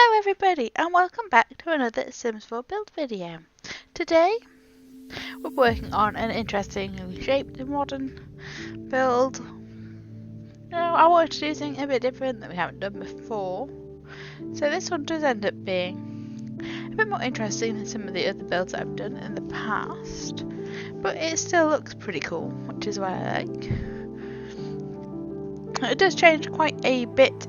Hello everybody and welcome back to another Sims 4 build video. Today we're working on an interestingly shaped modern build. I wanted to do something a bit different that we haven't done before. So this one does end up being a bit more interesting than some of the other builds that I've done in the past. But it still looks pretty cool, which is what I like. It does change quite a bit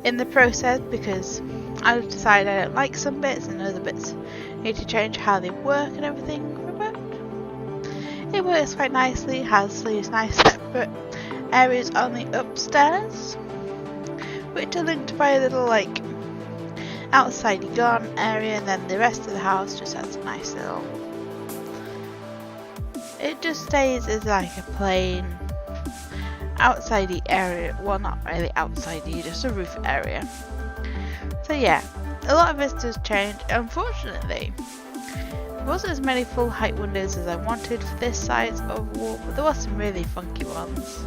in the process because I decided I don't like some bits and other bits need to change how they work and everything, but it works quite nicely. It has these nice separate areas on the upstairs which are linked by a little like outside garden area, and then the rest of the house just has a nice little, it just stays as like a plain outsidey area. Well, not really outsidey, just a roof area. So yeah, a lot of this does change. Unfortunately, there wasn't as many full height windows as I wanted for this size of wall, but there were some really funky ones.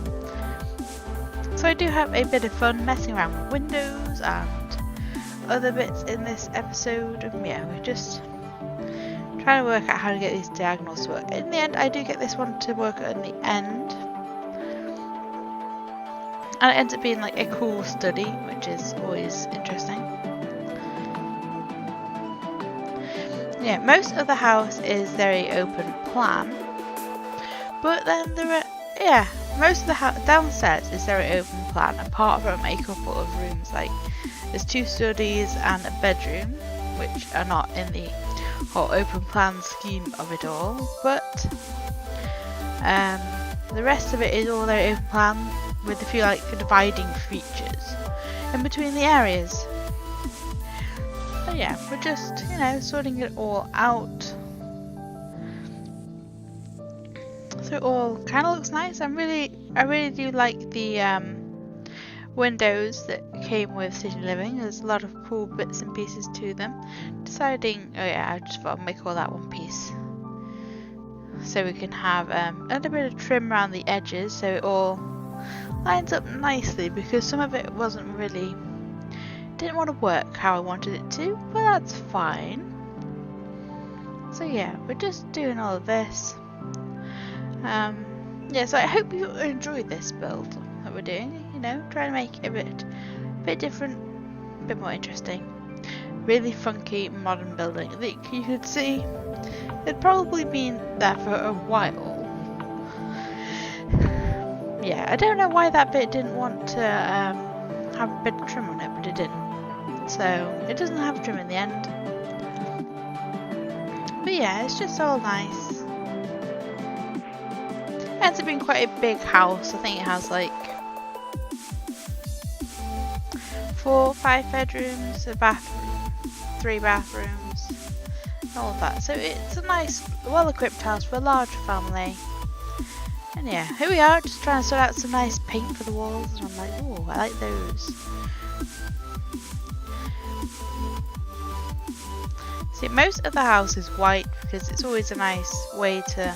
So I do have a bit of fun messing around with windows and other bits in this episode. And yeah, we're just trying to work out how to get these diagonals to work. In the end, I do get this one to work at the end. And it ends up being like a cool study, which is always interesting. Yeah, most of the house is very open plan, but then most of the house downstairs is very open plan, apart from a couple of rooms. Like there's 2 studies and a bedroom, which are not in the whole open plan scheme of it all. But the rest of it is all very open plan, with a few like dividing features in between the areas. So yeah, we're just, sorting it all out. So it all kind of looks nice. I really do like the windows that came with City Living. There's a lot of cool bits and pieces to them. I just thought I'd make all that one piece. So we can have a little bit of trim around the edges, so it all lines up nicely, because some of it didn't want to work how I wanted it to, but that's fine. So yeah, we're just doing all of this. So I hope you enjoyed this build that we're doing, trying to make it a bit different, a bit more interesting. Really funky modern building that you could see it'd probably been there for a while. Yeah, I don't know why that bit didn't want to have a bit of trim on it, but it didn't. So it doesn't have trim in the end. But yeah, it's just all nice. It ends up being quite a big house. I think it has like 4 or 5 bedrooms, a bathroom, 3 bathrooms, all of that. So it's a nice, well-equipped house for a large family. And yeah, here we are, just trying to sort out some nice paint for the walls, and I'm like, oh, I like those. See, most of the house is white because it's always a nice way to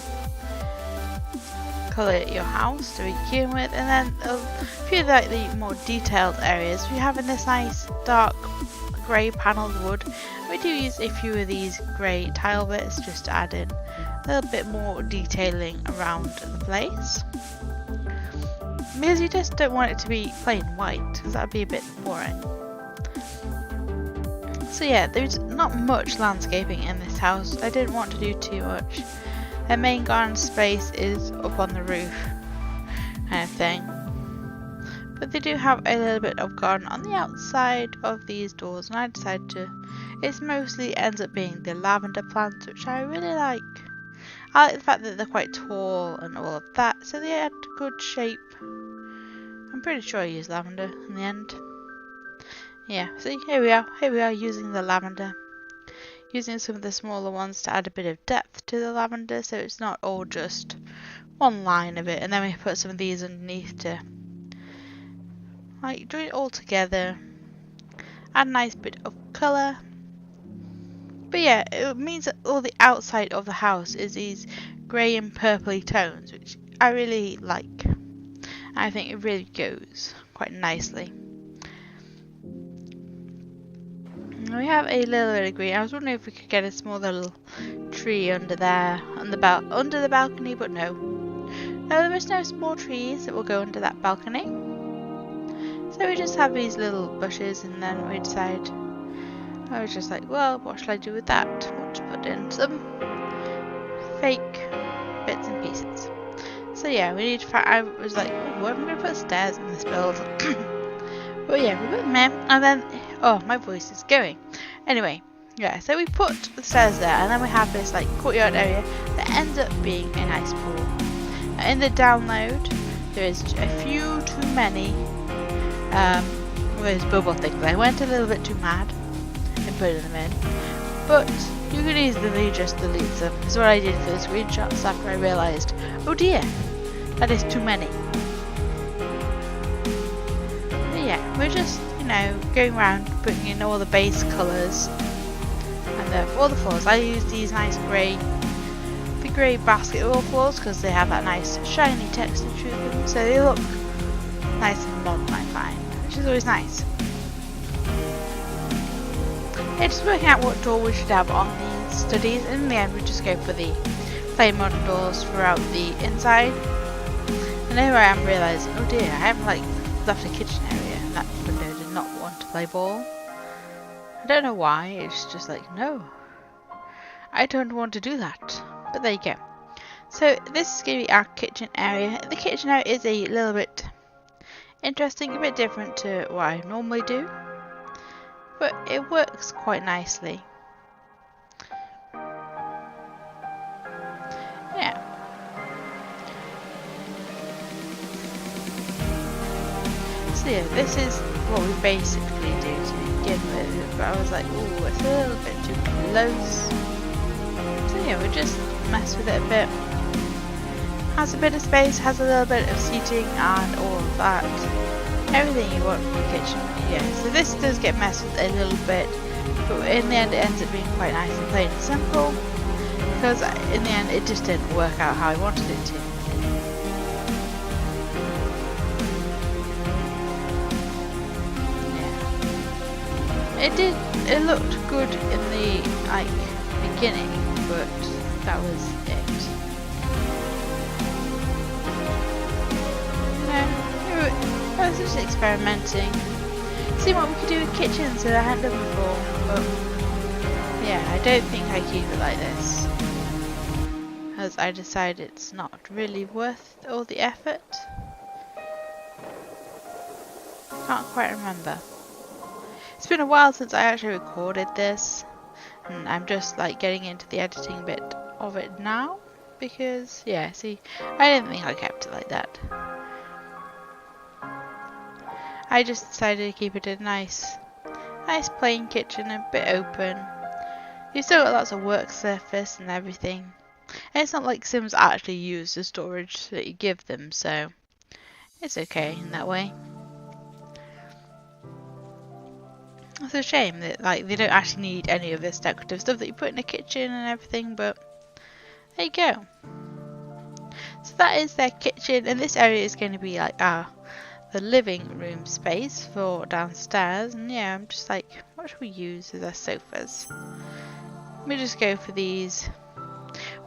colour your house to begin with, and then a few of like the more detailed areas we have in this nice dark grey panelled wood. We do use a few of these grey tile bits just to add in a little bit more detailing around the place, because you just don't want it to be plain white, because that would be a bit boring. So yeah, there's not much landscaping in this house. I didn't want to do too much. Their main garden space is up on the roof kind of thing, but they do have a little bit of garden on the outside of these doors, and I decided it mostly ends up being the lavender plants, which I really like. I like the fact that they're quite tall and all of that, so they add good shape. I'm pretty sure I used lavender in the end. Yeah, so here we are using the lavender. Using some of the smaller ones to add a bit of depth to the lavender, so it's not all just one line of it, and then we put some of these underneath to like join it all together, add a nice bit of colour. But yeah, it means that all the outside of the house is these grey and purpley tones, which I really like. I think it really goes quite nicely. have a little bit of green. I was wondering if we could get a small little tree under there, on the under the balcony, but no. No, there is no small trees that will go under that balcony. So we just have these little bushes, and then we decide. I was just like, well, what shall I do with that? I want to put in some fake bits and pieces. So yeah, we need to find. I was like, oh, I'm going to put stairs in this build. But yeah, we put them in, and then, oh, my voice is going. Anyway, yeah, so we put the stairs there, and then we have this like courtyard area that ends up being a nice pool. In the download, there is a few too many those bubble things. I went a little bit too mad in putting them in, but you can easily just delete them. That's what I did for the screenshots after I realised, oh dear, that is too many. Yeah, we're just, you know, going around putting in all the base colours and all the floors. I use these nice grey basketball floors because they have that nice shiny texture to them, so they look nice and modern, I find, which is always nice. Yeah, just working out what door we should have on the studies. In the end, we just go for the plain modern doors throughout the inside. And here I am realising, oh dear, I haven't like left a kitchen area. That window did not want to play ball. I don't know why, it's just like, no, I don't want to do that. But there you go. So this is going to be our kitchen area. The kitchen area is a little bit interesting, a bit different to what I normally do, but it works quite nicely. Yeah. So yeah, this is what we basically do to begin with, but I was like, ooh, it's a little bit too close. So yeah, we just mess with it a bit. Has a bit of space, has a little bit of seating and all of that. Everything you want from the kitchen. Yeah, so this does get messed with a little bit, but in the end it ends up being quite nice and plain and simple, because in the end it just didn't work out how I wanted it to. It looked good in the beginning, but that was it. Yeah, I was just experimenting, seeing what we could do with kitchens that I hadn't done before, but yeah, I don't think I keep it like this, as I decided it's not really worth all the effort. Can't quite remember. It's been a while since I actually recorded this, and I'm just like getting into the editing bit of it now, because yeah, see, I didn't think I kept it like that. I just decided to keep it a nice plain kitchen, a bit open. You've still got lots of work surface and everything, and it's not like Sims actually use the storage that you give them, so it's okay in that way. It's a shame that they don't actually need any of this decorative stuff that you put in the kitchen and everything, but there you go. So that is their kitchen, and this area is going to be like the living room space for downstairs. And yeah, I'm just like, what should we use as our sofas? We just go for these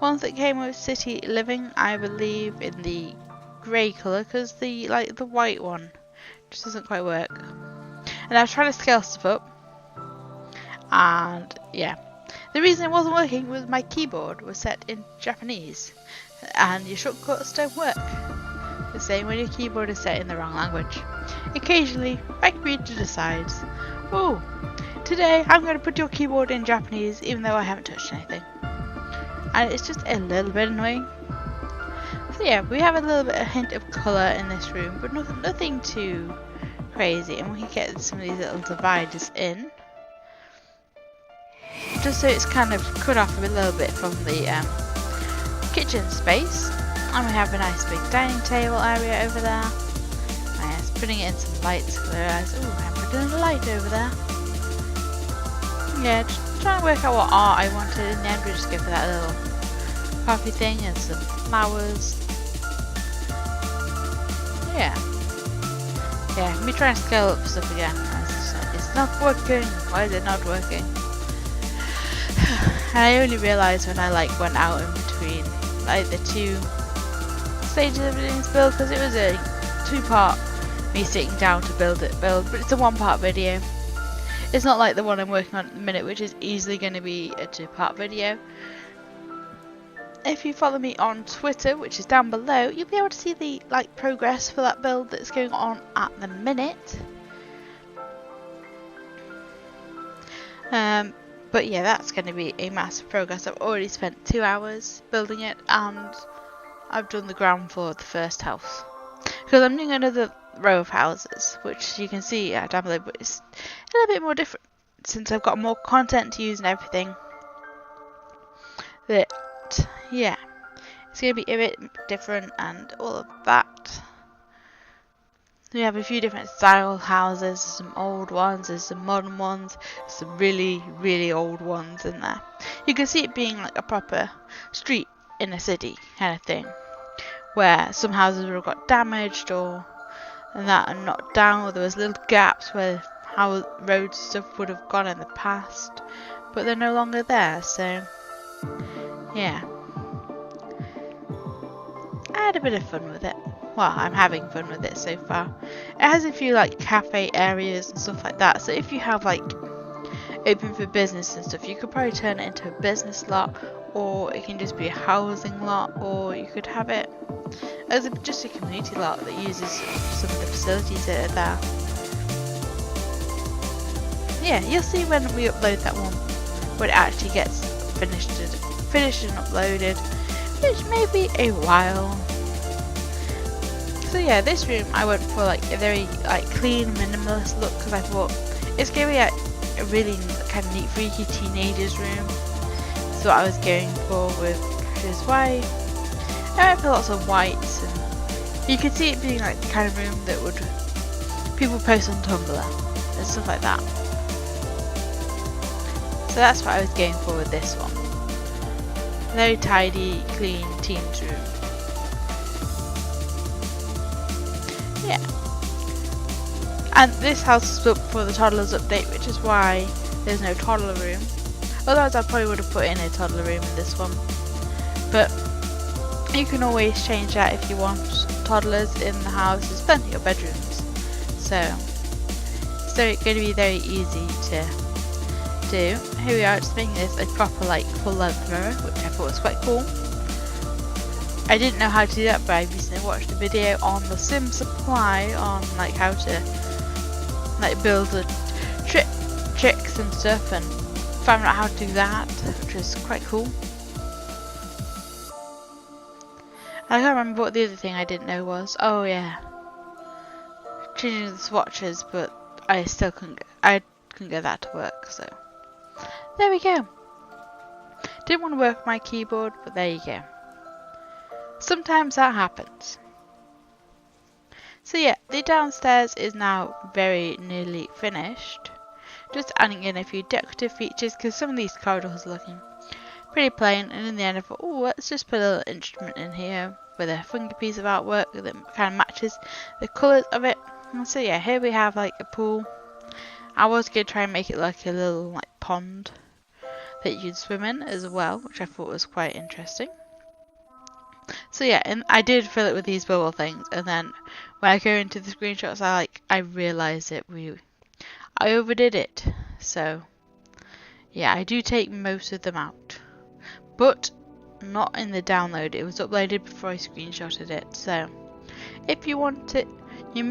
ones that came with City Living, I believe, in the grey colour, because the white one just doesn't quite work. And I was trying to scale stuff up, and yeah, the reason it wasn't working was my keyboard was set in Japanese, and your shortcuts don't work the same when your keyboard is set in the wrong language. Occasionally, my computer decides, oh, today I'm going to put your keyboard in Japanese even though I haven't touched anything, and it's just a little bit annoying. So yeah, we have a little bit of hint of colour in this room, but nothing too crazy, and we can get some of these little dividers in, just so it's kind of cut off a little bit from the kitchen space. And we have a nice big dining table area over there. Yes, putting in some lights, whereas I'm putting a light over there. Yeah, just trying to work out what art I wanted. In the end, we just go for that little coffee thing and some flowers. Yeah. Yeah, me trying to scale up stuff again. It's It's not working. Why is it not working? And I only realised when I like went out in between like the two stages of this build, because it was a 2-part me sitting down to build, but it's a 1-part video. It's not like the one I'm working on at the minute, which is easily going to be a 2-part video. If you follow me on Twitter, which is down below, you'll be able to see the progress for that build that's going on at the minute. But yeah, that's going to be a massive progress. I've already spent 2 hours building it, and I've done the ground floor of the first house. Because I'm doing another row of houses, which you can see down below, but it's a little bit more different since I've got more content to use and everything. But yeah, it's going to be a bit different and all of that. We have a few different style houses. There's some old ones, there's some modern ones, some really, really old ones in there. You can see it being like a proper street in a city kind of thing, where some houses would have got damaged and knocked down, or there was little gaps where how road stuff would have gone in the past, but they're no longer there. So yeah, I had a bit of fun with it. Well, I'm having fun with it so far. It has a few cafe areas and stuff like that, so if you have open for business and stuff, you could probably turn it into a business lot, or it can just be a housing lot, or you could have it as just a community lot that uses some of the facilities that are there. Yeah, you'll see when we upload that one, when it actually gets finished and uploaded, which may be a while. So yeah, this room I went for a very clean, minimalist look, because I thought it's going to be a really kind of neat, freaky teenagers room. That's what I was going for, which is why I went for lots of whites, and you could see it being the kind of room that would people post on Tumblr and stuff like that. So that's what I was going for with this one. Very tidy, clean teens room. Yeah. And this house is built for the toddlers update, which is why there's no toddler room. Otherwise I probably would have put in a toddler room in this one. But you can always change that if you want toddlers in the house. There's plenty of bedrooms. So it's going to be very easy to do. Here we are, just making this a proper full length mirror, which I thought was quite cool. I didn't know how to do that, but I recently watched a video on the Sim Supply on how to build the tricks and stuff, and found out how to do that, which was quite cool. I can't remember what the other thing I didn't know was. Oh yeah, changing the swatches, but I couldn't get that to work. So there we go. Didn't want to work with my keyboard, but there you go. Sometimes that happens. So yeah, the downstairs is now very nearly finished. Just adding in a few decorative features, because some of these corridors are looking pretty plain, and in the end I thought, oh, let's just put a little instrument in here with a finger piece of artwork that kind of matches the colours of it. And so yeah, here we have a pool. I was going to try and make it like a little pond that you can swim in as well, which I thought was quite interesting. So yeah, and I did fill it with these bubble things, and then when I go into the screenshots, I realised that I overdid it. So yeah, I do take most of them out, but not in the download. It was uploaded before I screenshotted it. So if you want it, if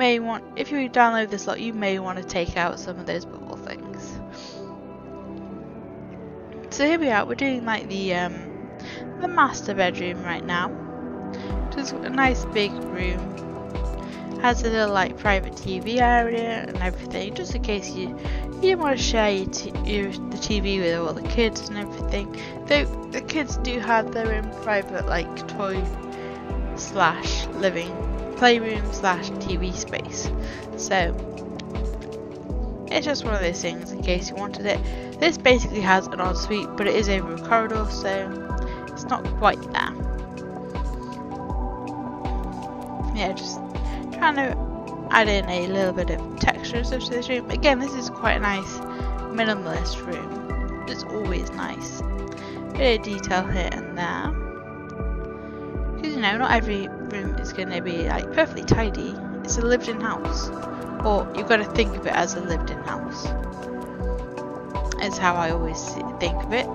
you download this lot, you may want to take out some of those bubble things. So here we are. We're doing the master bedroom right now. Just a nice big room. Has a little private TV area and everything, just in case you didn't want to share the TV with all the kids and everything. Though the kids do have their own private toy / living playroom / TV space. So it's just one of those things in case you wanted it. This basically has an ensuite, but it is over a corridor, so it's not quite there. Yeah, just trying to add in a little bit of texture and stuff to this room. Again, this is quite a nice minimalist room. It's always nice. Bit of detail here and there. Because you know, not every room is going to be like perfectly tidy. It's a lived-in house, or you've got to think of it as a lived-in house. It's how I always think of it.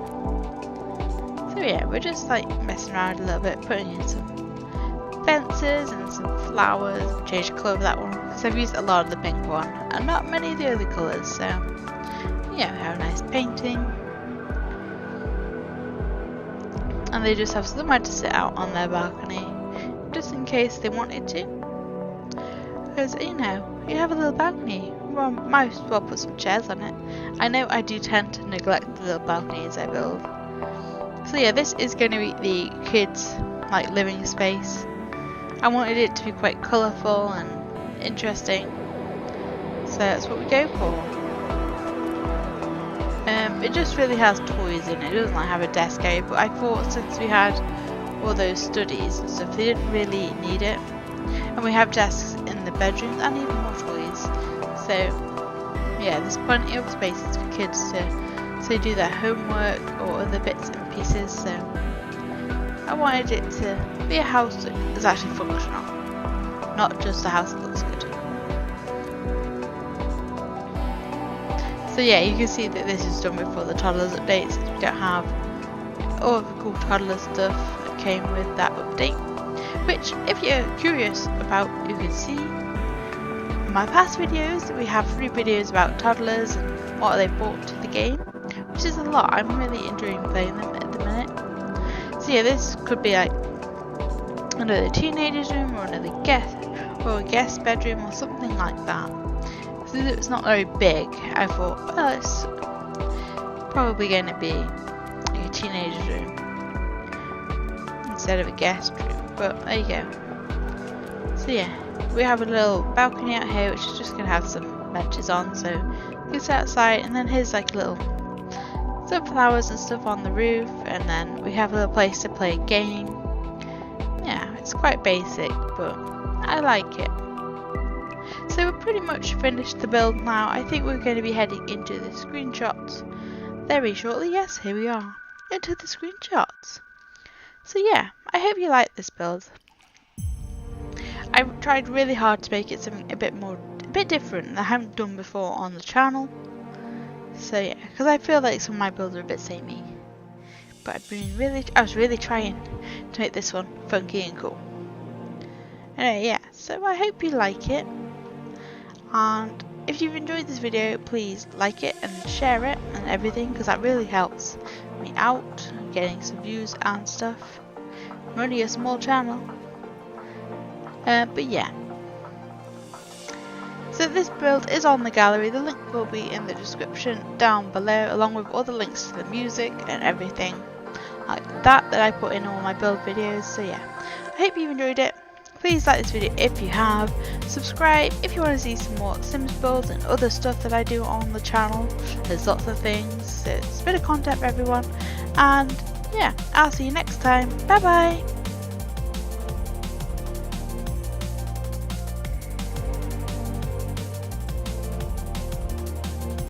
So yeah, we're just like messing around a little bit, putting in some fences and some flowers. Change the colour of that one because I've used a lot of the pink one and not many of the other colours. So yeah, we have a nice painting, and they just have somewhere to sit out on their balcony, just in case they wanted to. Because you know, you have a little balcony. Well, might as well put some chairs on it. I know I do tend to neglect the little balconies I build. So yeah, this is going to be the kids' like living space. I wanted it to be quite colourful and interesting, so that's what we go for. It just really has toys in it. It doesn't like have a desk area, but I thought since we had all those studies and stuff, they didn't really need it. And we have desks in the bedrooms and even more toys. So yeah, there's plenty of spaces for kids to say do their homework or other bits and pieces. So I wanted it to be a house that is actually functional, not just a house that looks good. So yeah, you can see that this is done before the toddlers update, since we don't have all of the cool toddler stuff that came with that update. Which, if you're curious about, you can see in my past videos. We have 3 videos about toddlers and what they brought to the game, which is a lot. I'm really enjoying playing them at the minute. So yeah, this could be like another teenager's room or another a guest bedroom or something like that. Since it's not very big, I thought, well, it's probably going to be like a teenager's room instead of a guest room. But there you go. So yeah, we have a little balcony out here, which is just going to have some benches on, so you can sit outside. And then here's like little sunflowers and stuff on the roof, and then we have a little place to play a game. Yeah, it's quite basic, but I like it. So we're pretty much finished the build now. I think we're going to be heading into the screenshots very shortly. Yes, here we are, into the screenshots. So yeah, I hope you like this build. I tried really hard to make it something a bit different that I haven't done before on the channel. So yeah, because I feel like some of my builds are a bit samey, but I was really trying to make this one funky and cool. Anyway, yeah, so I hope you like it, and if you've enjoyed this video, please like it and share it and everything, because that really helps me out, getting some views and stuff. I'm only a small channel, but yeah. So this build is on the gallery. The link will be in the description down below, along with all the links to the music and everything like that I put in all my build videos. So yeah, I hope you've enjoyed it. Please like this video if you have, subscribe if you want to see some more Sims builds and other stuff that I do on the channel. There's lots of things, it's a bit of content for everyone, and yeah, I'll see you next time. Bye bye.